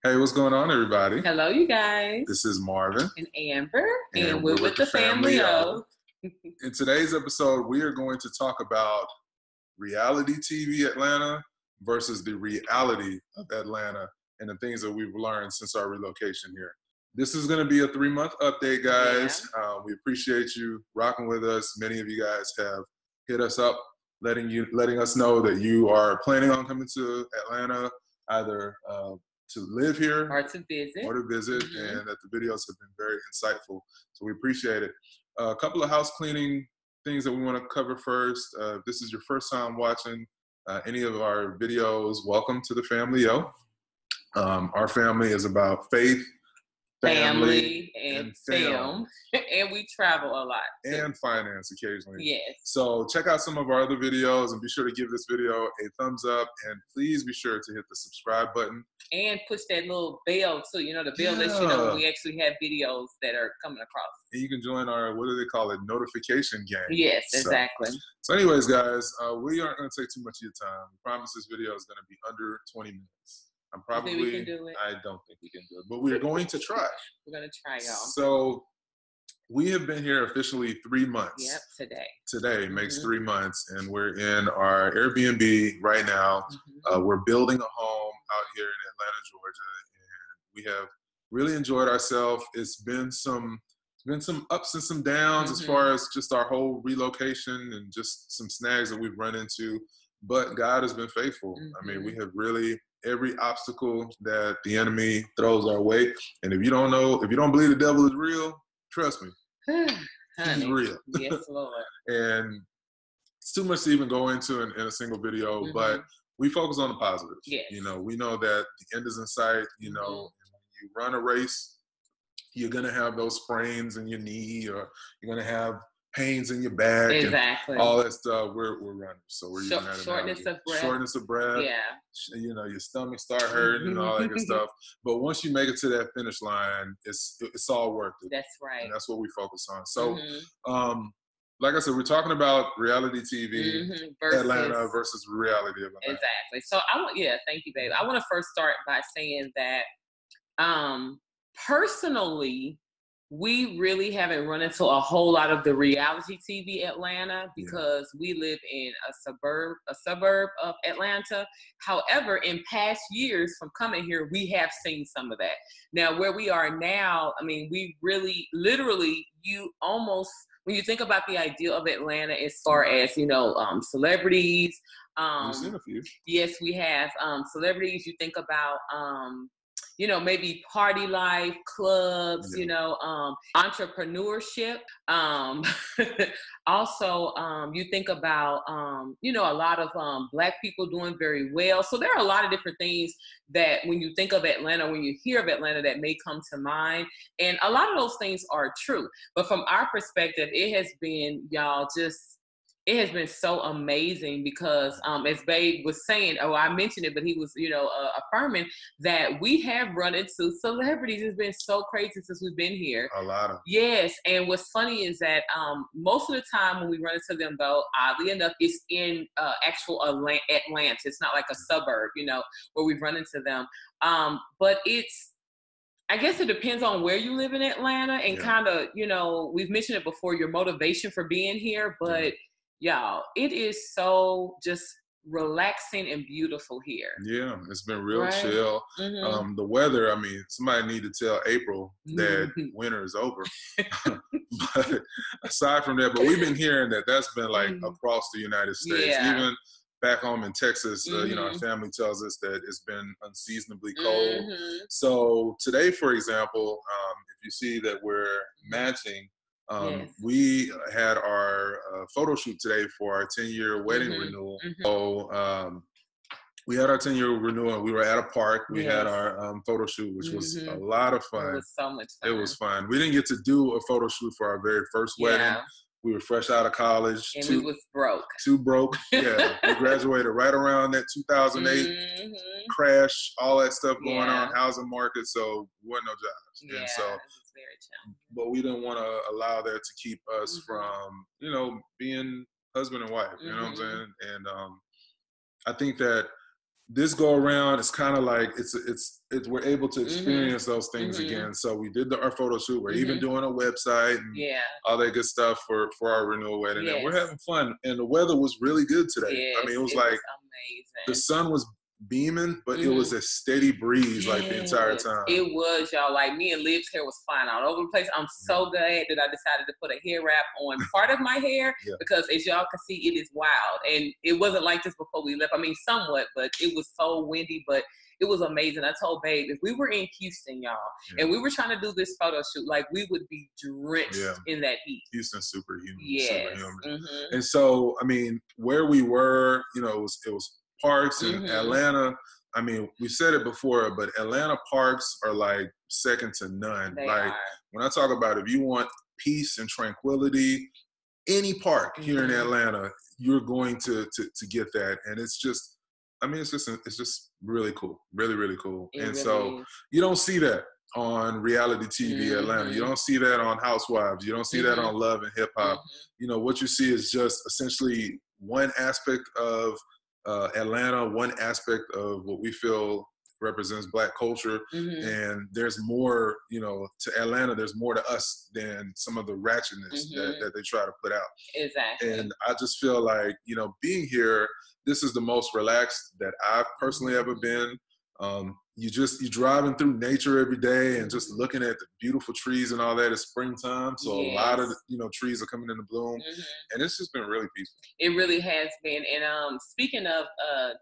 Hey, what's going on, everybody? Hello, you guys. This is Marvin. And Amber. And we're we're with with the the Family Family O. O. In today's episode, we are going to talk about reality TV Atlanta versus the reality of Atlanta and the things that we've learned since our relocation here. This is going to be a 3-month update, guys. We appreciate you rocking with us. Many of you guys have hit us up, letting us know that you are planning on coming to Atlanta, either to live here or to visit, and that the videos have been very insightful. So we appreciate it. A couple of house cleaning things that we want to cover first. If this is your first time watching any of our videos, welcome to the Family O. Our family is about faith, family and film. And we travel a lot too. And finance occasionally. Yes. So check out some of our other videos and be sure to give this video a thumbs up, and please be sure to hit the subscribe button. And push that little bell too. You know, the bell lets you know when we actually have videos that are coming across. And you can join our, what do they call it, notification gang. Yes, exactly. So anyways, guys, we aren't going to take too much of your time. We promise this video is going to be under 20 minutes. I don't think we can do it, but we're going to try. We're going to try, y'all. So we have been here officially 3 months. Yep, Today makes 3 months, and we're in our Airbnb right now. We're building a home out here in Atlanta, Georgia, and we have really enjoyed ourselves. It's been some ups and some downs as far as just our whole relocation and just some snags that we've run into, but God has been faithful. I mean, we have really, every obstacle that the enemy throws our way. And if you don't believe the devil is real, trust me, he's real. Yes, Lord. And it's too much to even go into in a single video, but we focus on the positives. Yes. You know, we know that the end is in sight. You know, when you run a race, you're going to have those sprains in your knee, or you're going to have pains in your back. Exactly. And all that stuff. We're running. So we're using that shortness of breath. Shortness of breath. Yeah. You know, your stomach start hurting and all that good stuff. But once you make it to that finish line, it's all worth it. That's right. And that's what we focus on. So, like I said, we're talking about reality TV, Atlanta versus reality of Atlanta. Exactly. So thank you, babe. I want to first start by saying that personally, we really haven't run into a whole lot of the reality TV Atlanta because we live in a suburb of Atlanta. However, in past years from coming here, we have seen some of that. Now, where we are now, I mean, we really, literally, when you think about the idea of Atlanta as far as, celebrities. We've seen a few. Yes, we have. Celebrities, you think about, maybe party life, clubs, entrepreneurship. Also, you think about, a lot of Black people doing very well. So there are a lot of different things that when you think of Atlanta, when you hear of Atlanta, that may come to mind. And a lot of those things are true. But from our perspective, it has been, it has been so amazing because, as Babe was saying, I mentioned it, but he was, affirming that we have run into celebrities. It's been so crazy since we've been here. A lot of. Yes. And what's funny is that most of the time when we run into them, though, oddly enough, it's in actual Atlanta. It's not like a suburb, where we run into them. But I guess it depends on where you live in Atlanta and kind of, we've mentioned it before, your motivation for being here, but y'all, it is so just relaxing and beautiful here. Yeah, it's been real chill. The weather, I mean, somebody need to tell April that winter is over. But aside from that, but we've been hearing that that's been like across the United States. Even back home in Texas, our family tells us that it's been unseasonably cold. So today, for example, if you see that we're matching, we had our photo shoot today for our 10-year wedding renewal. So we had our 10-year renewal, and we were at a park. We had our photo shoot, which was a lot of fun. It was so much fun. It was fun. We didn't get to do a photo shoot for our very first wedding. We were fresh out of college. And we was broke. Too broke. Yeah. We graduated right around that 2008 crash, all that stuff going on, housing market. So we wasn't no jobs. Yeah, and so, it was very challenging. But we didn't want to allow that to keep us from, being husband and wife. You know what I'm saying? And I think that this go around, it's kind of like it's we're able to experience those things again. So we did our photo shoot. We're even doing a website and all that good stuff for our renewal wedding. And we're having fun. And the weather was really good today. I mean, it was like amazing. The sun was beaming, but it was a steady breeze like the entire time. It was, y'all. Like, me and Liv's hair was flying all over the place. I'm so glad that I decided to put a hair wrap on part of my hair because, as y'all can see, it is wild. And it wasn't like this before we left. I mean, somewhat, but it was so windy, but it was amazing. I told Babe, if we were in Houston, y'all, and we were trying to do this photo shoot, like, we would be drenched in that heat. Houston's super humid. Super humid. And so, I mean, where we were, you know, it was parks in Atlanta. I mean, we said it before, but Atlanta parks are like second to none. When I talk about, if you want peace and tranquility, any park here in Atlanta, you're going to get that. And it's just, I mean, it's just really cool. Really, really cool. And so you don't see that on reality TV Atlanta. You don't see that on Housewives. You don't see that on Love and Hip Hop. You know, what you see is just essentially one aspect of Atlanta, one aspect of what we feel represents Black culture. And there's more, you know, to Atlanta, there's more to us than some of the ratchetness that they try to put out. Exactly. And I just feel like, you know, being here, this is the most relaxed that I've personally ever been. You're driving through nature every day and just looking at the beautiful trees and all that. It's springtime, so a lot of, you know, trees are coming into bloom, and it's just been really peaceful. It really has been. And speaking of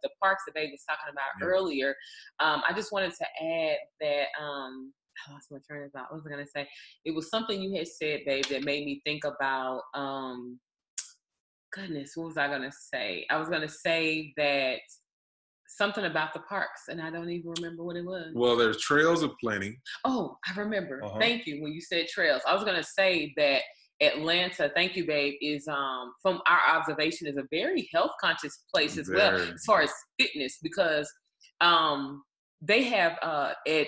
the parks that Babe was talking about earlier, I just wanted to add that I lost my train of thought. What was I going to say? It was something you had said, Babe, that made me think about. Goodness, what was I going to say? I was going to say that something about the parks, and I don't even remember what it was. Well, there's trails aplenty. Oh, I remember. Thank you. When you said trails, I was going to say that Atlanta, thank you, Babe, is from our observation is a very health conscious place as well as far as fitness, because they have at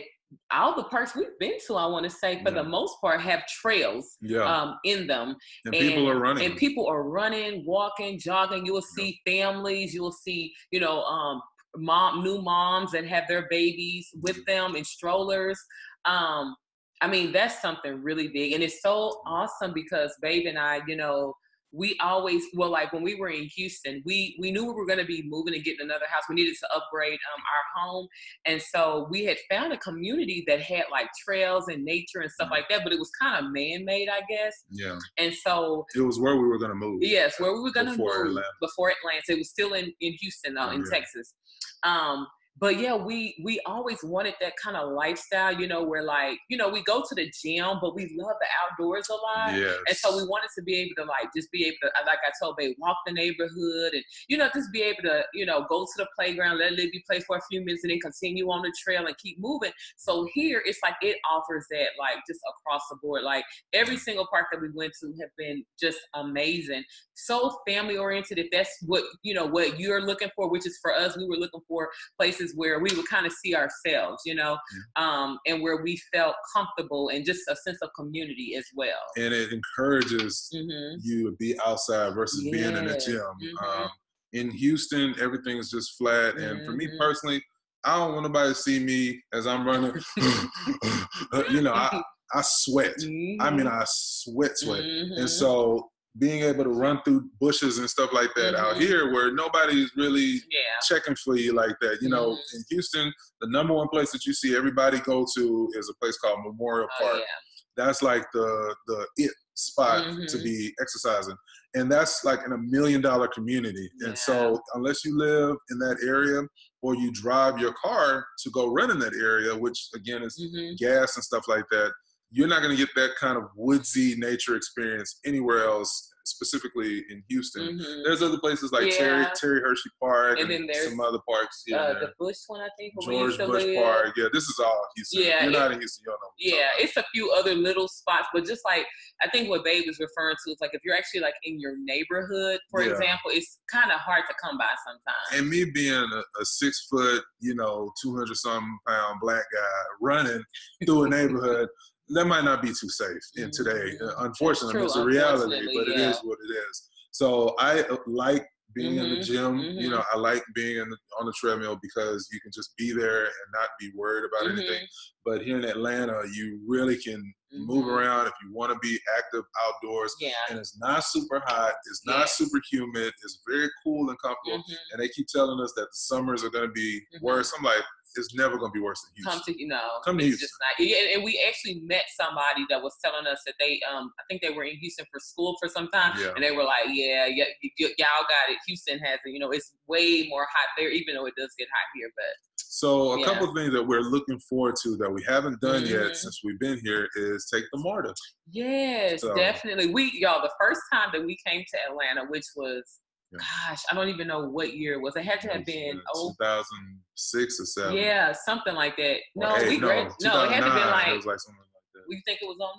all the parks we've been to, I want to say, for the most part, have trails in them. And people are running. And people are running, walking, jogging. You will see families. You will see, you know, new moms that have their babies with them in strollers. I mean, that's something really big. And it's so awesome because Babe and I, you know, we always, well, like when we were in Houston, we knew we were going to be moving and getting another house. We needed to upgrade our home. And so we had found a community that had like trails and nature and stuff like that, but it was kind of man-made, I guess. Yeah. And so it was where we were going to move. Yes, where we were going to move before Atlanta. It was still in Houston, in Texas. But yeah, we always wanted that kind of lifestyle, you know, where like, you know, we go to the gym, but we love the outdoors a lot. Yes. And so we wanted to be able to like, just be able to, like I told Babe, walk the neighborhood and, you know, just be able to, you know, go to the playground, let Libby play for a few minutes and then continue on the trail and keep moving. So here it's like, it offers that like just across the board. Like every single park that we went to have been just amazing. So family oriented, if that's what, you know, what you're looking for, which is for us, we were looking for places where we would kind of see ourselves, you know, and where we felt comfortable and just a sense of community as well. And it encourages you to be outside versus being in the gym. In Houston, everything is just flat. And for me personally, I don't want nobody to see me as I'm running. You know, I sweat. I mean, I sweat. And so being able to run through bushes and stuff like that out here where nobody's really checking for you like that. You know, in Houston, the number one place that you see everybody go to is a place called Memorial Park. That's like the it spot to be exercising. And that's like in $1 million community. And so unless you live in that area or you drive your car to go run in that area, which again is gas and stuff like that, you're not going to get that kind of woodsy nature experience anywhere else, specifically in Houston. There's other places like Terry Hershey Park and then there's some other parks. The Bush one, I think. George Bush Park. Yeah, this is all Houston. If you're not in Houston, you don't know. It's a few other little spots, but just like, I think what Babe is referring to is like, if you're actually like in your neighborhood, for example, it's kind of hard to come by sometimes. And me being a 6 foot, you know, 200-something pound Black guy running through a neighborhood, that might not be too safe in today. Unfortunately, it's a reality, but it is what it is. So I like being in the gym. You know, I like being on the treadmill because you can just be there and not be worried about anything. But here in Atlanta, you really can move around if you want to be active outdoors. And it's not super hot. It's not super humid. It's very cool and comfortable. And they keep telling us that the summers are going to be worse. I'm like, it's never going to be worse than Houston. Come to Houston. Just not, and we actually met somebody that was telling us that they, I think they were in Houston for school for some time, and they were like, y'all got it. Houston has it. You know, it's way more hot there, even though it does get hot here. But so a couple of things that we're looking forward to that we haven't done yet since we've been here is take the MARTA. Yes, definitely. The first time that we came to Atlanta, which was, gosh, I don't even know what year it was. It had to have been 2006 or 7. Yeah, something like that. It had to be like. It was like something like that. We think it was 09.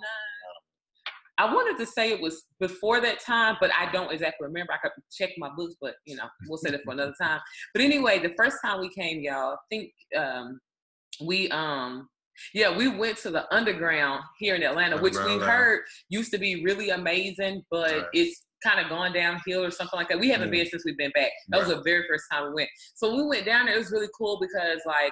I wanted to say it was before that time, but I don't exactly remember. I could check my books, but you know, we'll say that for another time. But anyway, the first time we came, y'all, I think we went to the Underground here in Atlanta, which we heard used to be really amazing, but it's kind of gone downhill or something like that. We haven't been since we've been back. That was the very first time we went. So we went down there. It was really cool because like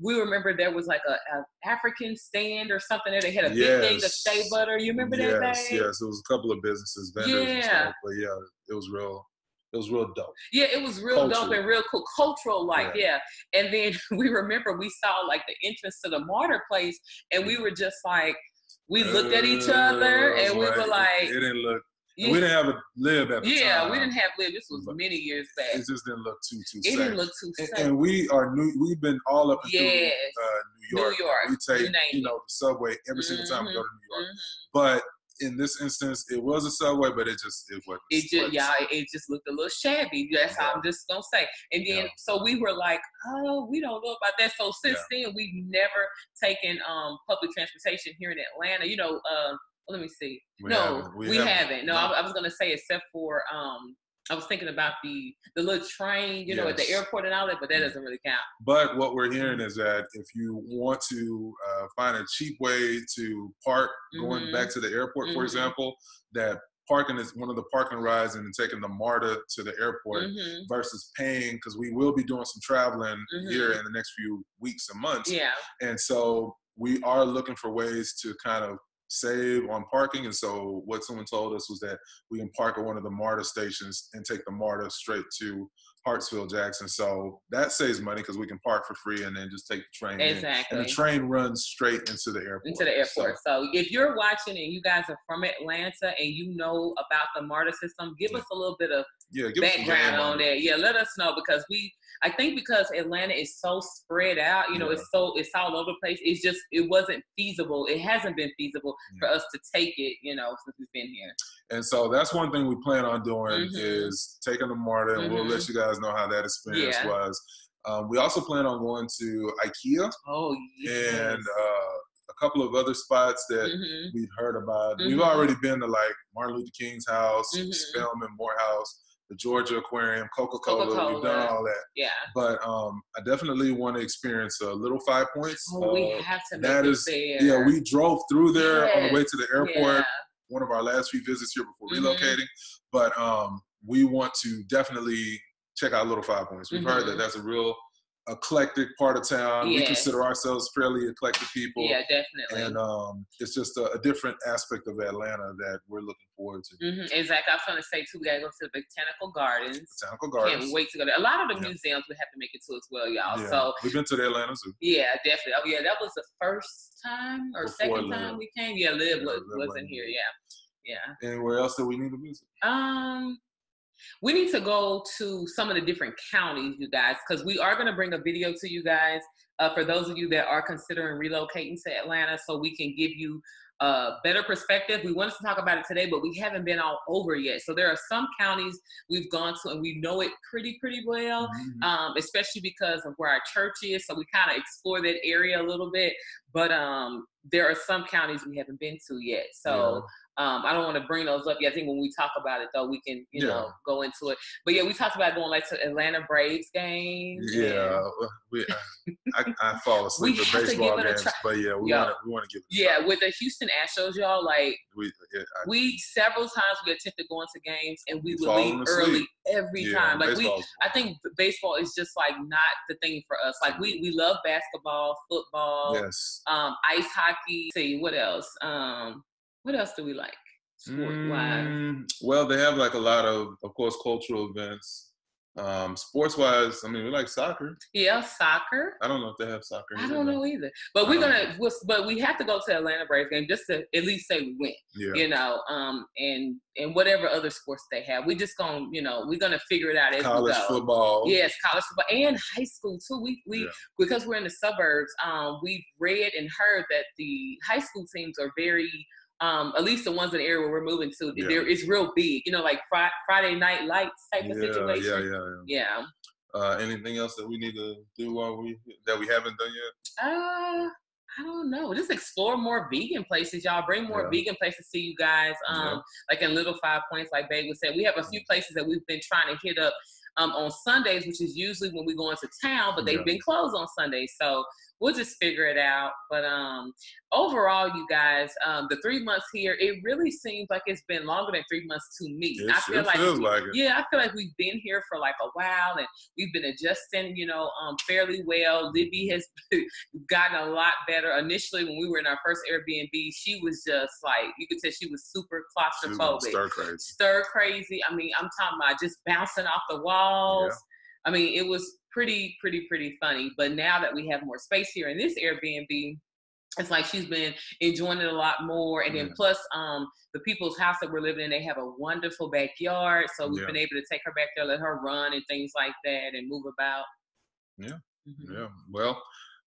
we remember there was like a African stand or something there. They had a big thing of shea butter. You remember that, babe? Yes, it was a couple of businesses, vendors and stuff. But yeah, it was real dope. Yeah, it was real dope and real cool. Cultural, like, And then we remember we saw like the entrance to the MARTA place, and we were just like, we looked at each other and we were like, it didn't look. We didn't have a Lyft at the time. Yeah, we didn't have Lyft. This was many years back. It just didn't look too safe. It didn't look too safe. And we've been all up into New York. We take, the subway every single time we go to New York. But in this instance, it was a subway, but it wasn't. It just looked a little shabby. That's how I'm just gonna say. And then so we were like, oh, we don't know about that. So since then, we've never taken public transportation here in Atlanta. You know, let me see. We haven't. No, I was gonna say except for I was thinking about the little train, at the airport and all that, but that doesn't really count. But what we're hearing is that if you want to find a cheap way to park going back to the airport, for example, that parking is one of the parking rides and taking the MARTA to the airport versus paying, because we will be doing some traveling here in the next few weeks and months. Yeah. And so we are looking for ways to kind of save on parking. And so what someone told us was that we can park at one of the MARTA stations and take the MARTA straight to Hartsfield Jackson. So that saves money because we can park for free and then just take the train in. And the train runs straight into the airport. So if you're watching and you guys are from Atlanta and you know about the MARTA system, give us a little bit of background on that. Yeah, let us know, because I think because Atlanta is so spread out, it's all over the place. It wasn't feasible. It hasn't been feasible for us to take it, since we've been here. And so that's one thing we plan on doing is taking the MARTA, and we'll let you guys know how that experience was. We also plan on going to IKEA. Oh, yes. And a couple of other spots that we've heard about. We've already been to like Martin Luther King's house, Spelman Morehouse, the Georgia Aquarium, Coca-Cola. We've done all that. Yeah. But I definitely want to experience a Little 5 Points. Oh, we have to make it there. Yeah, we drove through there on the way to the airport. One of our last few visits here before relocating. But we want to definitely check out Little 5 Points. We've heard that that's a real eclectic part of town. We consider ourselves fairly eclectic people. Yeah, definitely. And it's just a different aspect of Atlanta that we're looking forward to. Exactly. I was going to say, too, we got to go to the Botanical Gardens. Can't wait to go there. A lot of the museums we have to make it to as well, y'all. Yeah. So we've been to the Atlanta Zoo. Yeah, definitely. Oh, yeah, that was the first time or second time we came. Yeah, Liv wasn't here. Yeah. Anywhere else that we need to visit? We need to go to some of the different counties, you guys, because we are going to bring a video to you guys for those of you that are considering relocating to Atlanta, so we can give you a better perspective. We wanted to talk about it today, but we haven't been all over yet. So there are some counties we've gone to and we know it pretty well, especially because of where our church is. So we kind of explore that area a little bit. But there are some counties we haven't been to yet. So I don't want to bring those up yet. I think when we talk about it, though, we can, you know, go into it. But yeah, we talked about going like to Atlanta Braves games. Yeah, I fall asleep at baseball games. But yeah, we want to give it a try. With the Houston Astros, y'all, like we several times we attempted going to games and we would leave early every time. Like I think baseball is just like not the thing for us. Like we love basketball, football, ice hockey. See, what else? What else do we like sport-wise? Well, they have like a lot of course, cultural events. Sports-wise, I mean, we like soccer. Yeah, soccer. I don't know if they have soccer. I don't know either. But but we have to go to the Atlanta Braves game just to at least say we win. Yeah. You know, and whatever other sports they have, we just gonna, you know, we're gonna figure it out as we go. College football. Yes, college football and high school too. We because we're in the suburbs. We've read and heard that the high school teams are very. At least the ones in the area where we're moving to, it's real big. You know, like Friday Night Lights type of situation. Yeah. Anything else that we need to do that we haven't done yet? I don't know. Just explore more vegan places, y'all. Bring more vegan places to you guys. Like in Little 5 Points, like Babe was saying, we have a few places that we've been trying to hit up on Sundays, which is usually when we go into town, but they've been closed on Sundays. So we'll just figure it out. But overall, you guys, the 3 months here, it really seems like it's been longer than 3 months to me. I feel like we've been here for like a while and we've been adjusting, you know, fairly well. Libby has gotten a lot better. Initially, when we were in our first Airbnb, she was just like, you could tell she was super claustrophobic. Stir crazy. I mean, I'm talking about just bouncing off the walls. Yeah. I mean, it was pretty funny. But now that we have more space here in this Airbnb, it's like she's been enjoying it a lot more. And then plus the people's house that we're living in, they have a wonderful backyard. So we've been able to take her back there, let her run and things like that and move about. Yeah. Yeah. Well,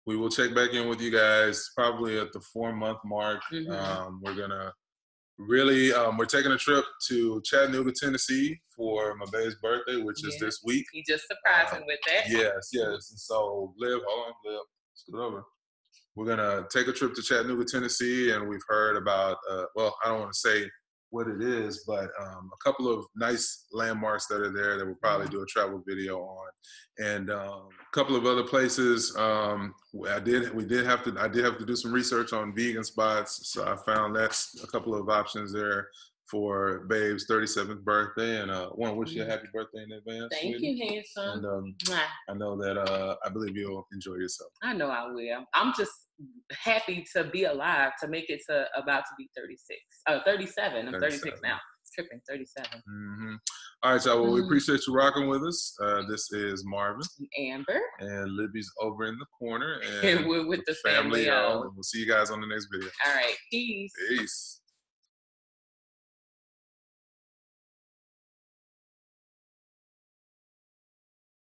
we will check back in with you guys probably at the 4-month mark. We're going to really, we're taking a trip to Chattanooga, Tennessee for my baby's birthday, which is this week. You just surprised me with that. Yes. And so, Liv, scoot over. We're going to take a trip to Chattanooga, Tennessee, and we've heard about, well, I don't want to say what it is, but a couple of nice landmarks that are there that we'll probably do a travel video on. And a couple of other places. I did have to do some research on vegan spots, so I found that's a couple of options there for Babe's 37th birthday, and I want to wish you a happy birthday in advance. Thank you, handsome. And I know that I believe you'll enjoy yourself. I know I will. I'm just happy to be alive to make it to about to be 37. I'm 36 now. Tripping, 37. All right, y'all. Well, we appreciate you rocking with us. This is Marvin. Amber. And Libby's over in the corner. And we're with the family. And we'll see you guys on the next video. All right. Peace. Peace.